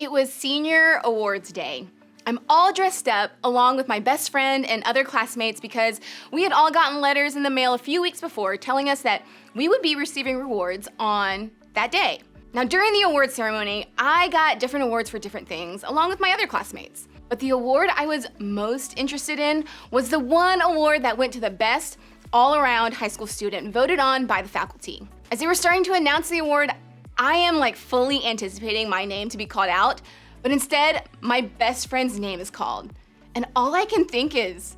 It was senior awards day. I'm all dressed up along with my best friend and other classmates because we had all gotten letters in the mail a few weeks before telling us that we would be receiving rewards on that day. Now during the awards ceremony, I got different awards for different things along with my other classmates. But the award I was most interested in was the one award that went to the best all-around high school student voted on by the faculty. As they were starting to announce the award, I am fully anticipating my name to be called out, but instead, my best friend's name is called. And all I can think is,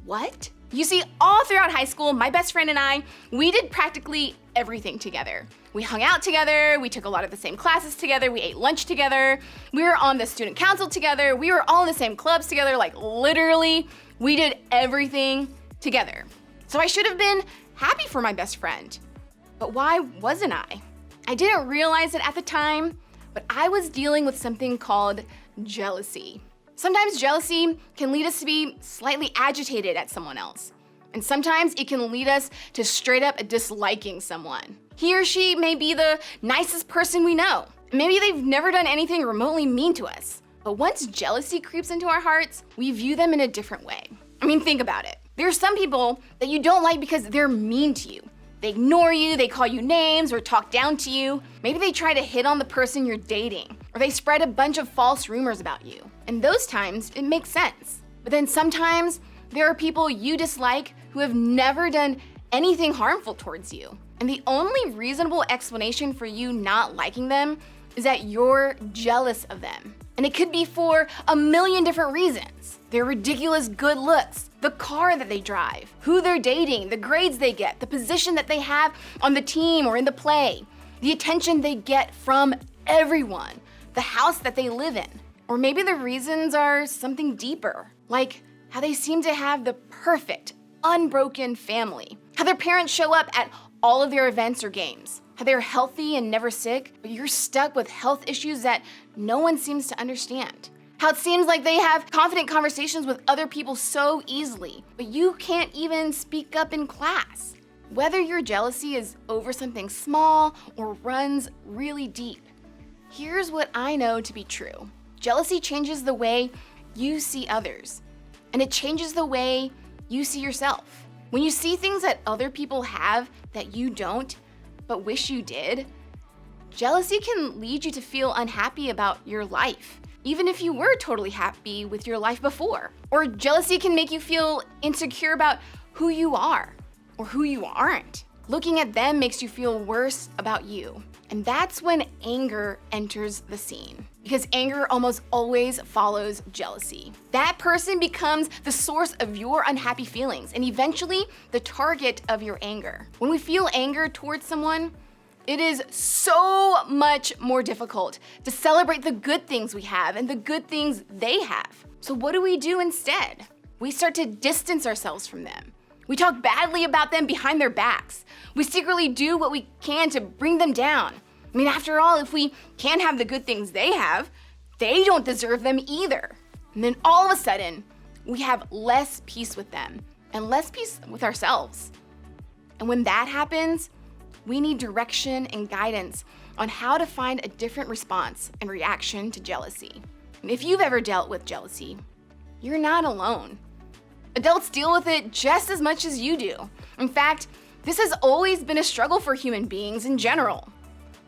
what? You see, all throughout high school, my best friend and I, we did practically everything together. We hung out together, we took a lot of the same classes together, we ate lunch together, we were on the student council together, we were all in the same clubs together, literally, we did everything together. So I should have been happy for my best friend. But why wasn't I? I didn't realize it at the time, but I was dealing with something called jealousy. Sometimes jealousy can lead us to be slightly agitated at someone else. And sometimes it can lead us to straight up disliking someone. He or she may be the nicest person we know. Maybe they've never done anything remotely mean to us. But once jealousy creeps into our hearts, we view them in a different way. Think about it. There are some people that you don't like because they're mean to you. They ignore you, they call you names, or talk down to you. Maybe they try to hit on the person you're dating, or they spread a bunch of false rumors about you. In those times, it makes sense. But then sometimes, there are people you dislike who have never done anything harmful towards you. And the only reasonable explanation for you not liking them is that you're jealous of them. And it could be for a million different reasons. Their ridiculous good looks, the car that they drive, who they're dating, the grades they get, the position that they have on the team or in the play, the attention they get from everyone, the house that they live in. Or maybe the reasons are something deeper, like how they seem to have the perfect, unbroken family, how their parents show up at all of their events or games, how they're healthy and never sick, but you're stuck with health issues that no one seems to understand. How it seems like they have confident conversations with other people so easily, but you can't even speak up in class. Whether your jealousy is over something small or runs really deep, here's what I know to be true. Jealousy changes the way you see others, and it changes the way you see yourself. When you see things that other people have that you don't, but wish you did, jealousy can lead you to feel unhappy about your life, even if you were totally happy with your life before. Or jealousy can make you feel insecure about who you are or who you aren't. Looking at them makes you feel worse about you. And that's when anger enters the scene, because anger almost always follows jealousy. That person becomes the source of your unhappy feelings and eventually the target of your anger. When we feel anger towards someone, it is so much more difficult to celebrate the good things we have and the good things they have. So what do we do instead? We start to distance ourselves from them. We talk badly about them behind their backs. We secretly do what we can to bring them down. After all, if we can't have the good things they have, they don't deserve them either. And then all of a sudden, we have less peace with them and less peace with ourselves. And when that happens, we need direction and guidance on how to find a different response and reaction to jealousy. And if you've ever dealt with jealousy, you're not alone. Adults deal with it just as much as you do. In fact, this has always been a struggle for human beings in general.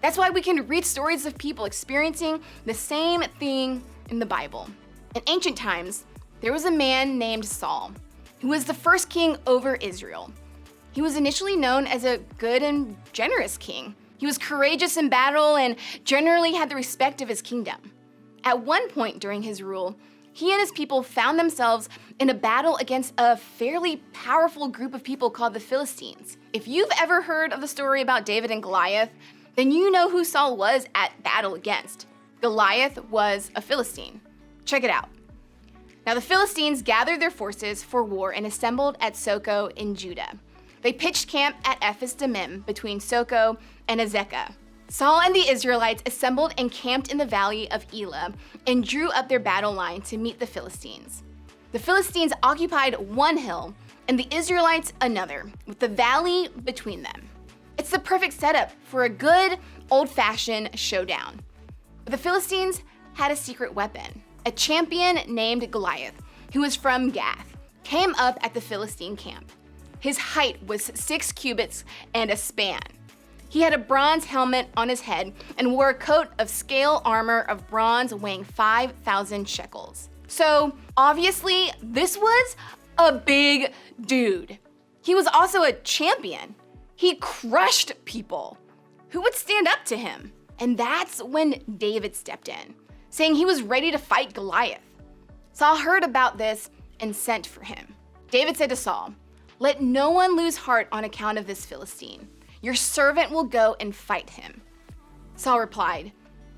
That's why we can read stories of people experiencing the same thing in the Bible. In ancient times, there was a man named Saul, who was the first king over Israel. He was initially known as a good and generous king. He was courageous in battle and generally had the respect of his kingdom. At one point during his rule, he and his people found themselves in a battle against a fairly powerful group of people called the Philistines. If you've ever heard of the story about David and Goliath, then you know who Saul was at battle against. Goliath was a Philistine. Check it out. Now the Philistines gathered their forces for war and assembled at Soko in Judah. They pitched camp at Ephes Dammim between Soko and Azekah. Saul and the Israelites assembled and camped in the valley of Elah and drew up their battle line to meet the Philistines. The Philistines occupied one hill and the Israelites another, with the valley between them. It's the perfect setup for a good, old-fashioned showdown. But the Philistines had a secret weapon. A champion named Goliath, who was from Gath, came up at the Philistine camp. His height was 6 cubits and a span. He had a bronze helmet on his head and wore a coat of scale armor of bronze weighing 5,000 shekels. So obviously, this was a big dude. He was also a champion. He crushed people. Who would stand up to him? And that's when David stepped in, saying he was ready to fight Goliath. Saul heard about this and sent for him. David said to Saul, "Let no one lose heart on account of this Philistine. Your servant will go and fight him." Saul replied,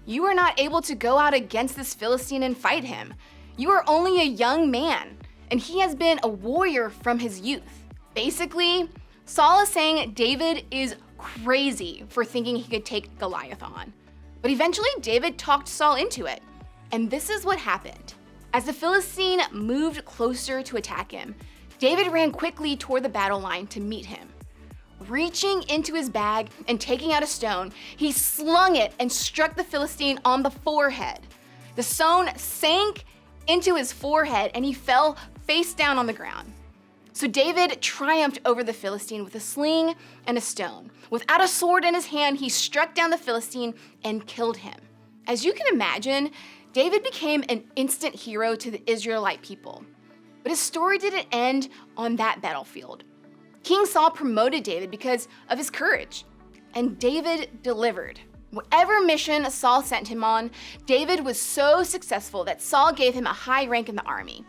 "You are not able to go out against this Philistine and fight him. You are only a young man, and he has been a warrior from his youth." Basically, Saul is saying David is crazy for thinking he could take Goliath on. But eventually, David talked Saul into it. And this is what happened. As the Philistine moved closer to attack him, David ran quickly toward the battle line to meet him. Reaching into his bag and taking out a stone, he slung it and struck the Philistine on the forehead. The stone sank into his forehead and he fell face down on the ground. So David triumphed over the Philistine with a sling and a stone. Without a sword in his hand, he struck down the Philistine and killed him. As you can imagine, David became an instant hero to the Israelite people. But his story didn't end on that battlefield. King Saul promoted David because of his courage, and David delivered. Whatever mission Saul sent him on, David was so successful that Saul gave him a high rank in the army.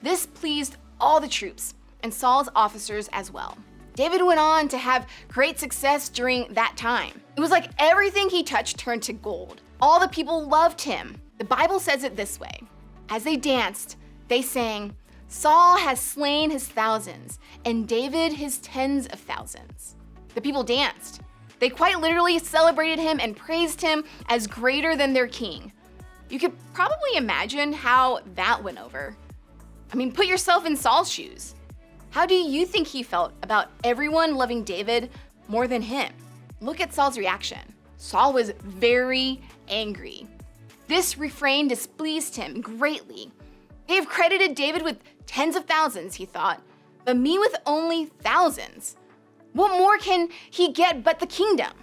This pleased all the troops and Saul's officers as well. David went on to have great success during that time. It was like everything he touched turned to gold. All the people loved him. The Bible says it this way. As they danced, they sang, "Saul has slain his thousands, and David his tens of thousands." The people danced. They quite literally celebrated him and praised him as greater than their king. You could probably imagine how that went over. I mean, put yourself in Saul's shoes. How do you think he felt about everyone loving David more than him? Look at Saul's reaction. Saul was very angry. This refrain displeased him greatly. They have credited David with tens of thousands, he thought, but me with only thousands. What more can he get but the kingdom?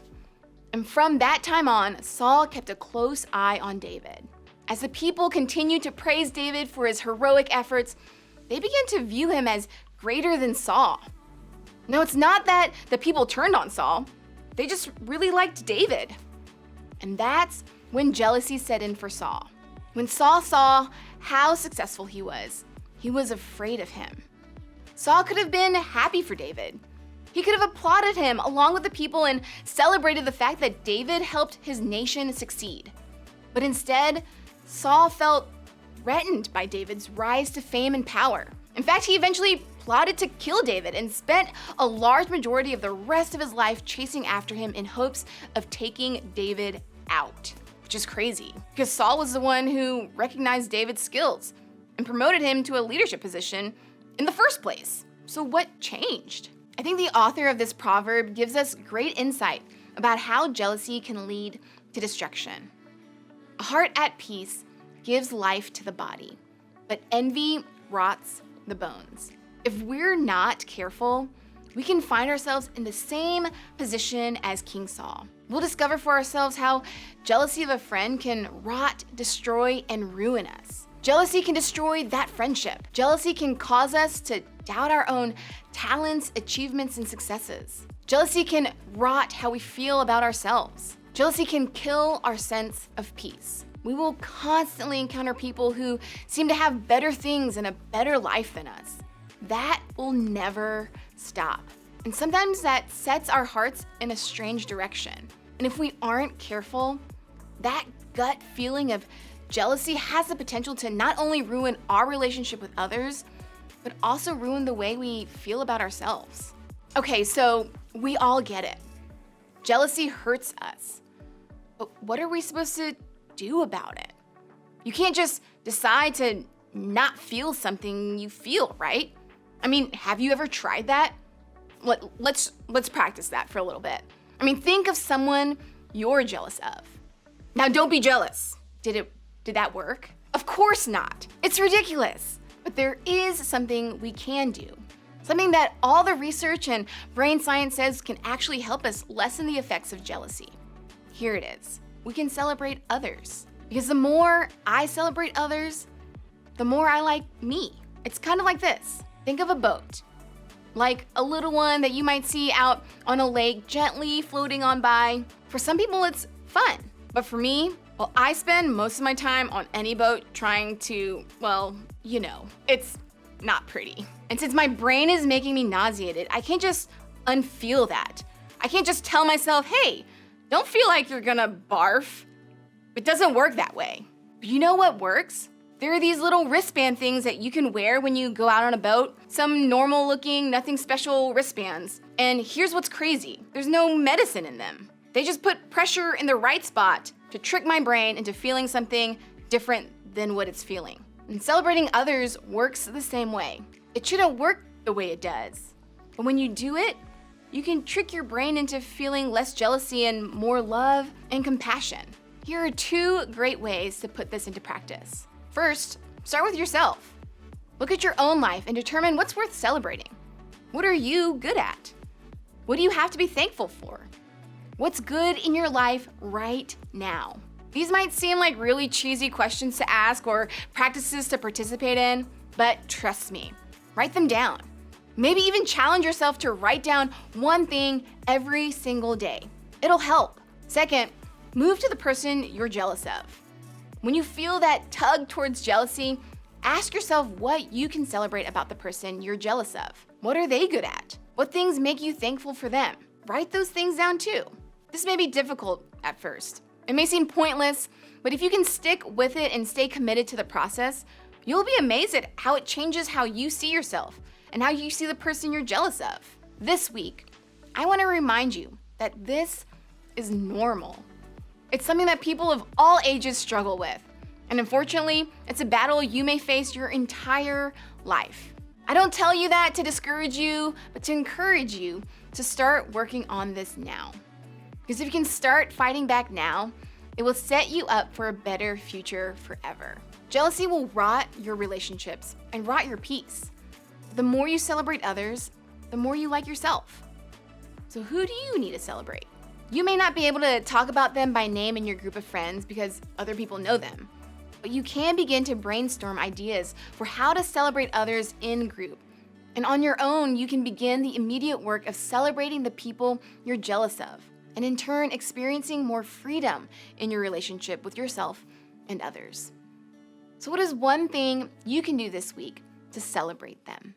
And from that time on, Saul kept a close eye on David. As the people continued to praise David for his heroic efforts, they began to view him as greater than Saul. No, it's not that the people turned on Saul. They just really liked David. And that's when jealousy set in for Saul. When Saul saw how successful he was afraid of him. Saul could have been happy for David. He could have applauded him along with the people and celebrated the fact that David helped his nation succeed. But instead, Saul felt threatened by David's rise to fame and power. In fact, he eventually plotted to kill David and spent a large majority of the rest of his life chasing after him in hopes of taking David out, which is crazy because Saul was the one who recognized David's skills and promoted him to a leadership position in the first place. So what changed? I think the author of this proverb gives us great insight about how jealousy can lead to destruction. A heart at peace gives life to the body, but envy rots the bones. If we're not careful, we can find ourselves in the same position as King Saul. We'll discover for ourselves how jealousy of a friend can rot, destroy, and ruin us. Jealousy can destroy that friendship. Jealousy can cause us to doubt our own talents, achievements, and successes. Jealousy can rot how we feel about ourselves. Jealousy can kill our sense of peace. We will constantly encounter people who seem to have better things and a better life than us. That will never stop. And sometimes that sets our hearts in a strange direction. And if we aren't careful, that gut feeling of jealousy has the potential to not only ruin our relationship with others, but also ruin the way we feel about ourselves. Okay, so we all get it. Jealousy hurts us. But what are we supposed to do about it? You can't just decide to not feel something you feel, right? I mean, have you ever tried that? Let's practice that for a little bit. I mean, think of someone you're jealous of. Now, don't be jealous. Did it Did that work? Of course not. It's ridiculous. But there is something we can do. Something that all the research and brain science says can actually help us lessen the effects of jealousy. Here it is. We can celebrate others. Because the more I celebrate others, the more I like me. It's kind of like this. Think of a boat. Like a little one that you might see out on a lake gently floating on by. For some people, it's fun. But for me, well, I spend most of my time on any boat trying to, well, it's not pretty. And since my brain is making me nauseated, I can't just unfeel that. I can't just tell myself, hey, don't feel like you're gonna barf. It doesn't work that way. But you know what works? There are these little wristband things that you can wear when you go out on a boat. Some normal looking, nothing special wristbands. And here's what's crazy. There's no medicine in them. They just put pressure in the right spot to trick my brain into feeling something different than what it's feeling. And celebrating others works the same way. It shouldn't work the way it does. But when you do it, you can trick your brain into feeling less jealousy and more love and compassion. Here are 2 great ways to put this into practice. First, start with yourself. Look at your own life and determine what's worth celebrating. What are you good at? What do you have to be thankful for? What's good in your life right now? These might seem like really cheesy questions to ask or practices to participate in, but trust me, write them down. Maybe even challenge yourself to write down one thing every single day. It'll help. Second, move to the person you're jealous of. When you feel that tug towards jealousy, ask yourself what you can celebrate about the person you're jealous of. What are they good at? What things make you thankful for them? Write those things down too. This may be difficult at first. It may seem pointless, but if you can stick with it and stay committed to the process, you'll be amazed at how it changes how you see yourself and how you see the person you're jealous of. This week, I want to remind you that this is normal. It's something that people of all ages struggle with. And unfortunately, it's a battle you may face your entire life. I don't tell you that to discourage you, but to encourage you to start working on this now. Because if you can start fighting back now, it will set you up for a better future forever. Jealousy will rot your relationships and rot your peace. The more you celebrate others, the more you like yourself. So who do you need to celebrate? You may not be able to talk about them by name in your group of friends because other people know them, but you can begin to brainstorm ideas for how to celebrate others in group. And on your own, you can begin the immediate work of celebrating the people you're jealous of, and in turn, experiencing more freedom in your relationship with yourself and others. So what is one thing you can do this week to celebrate them?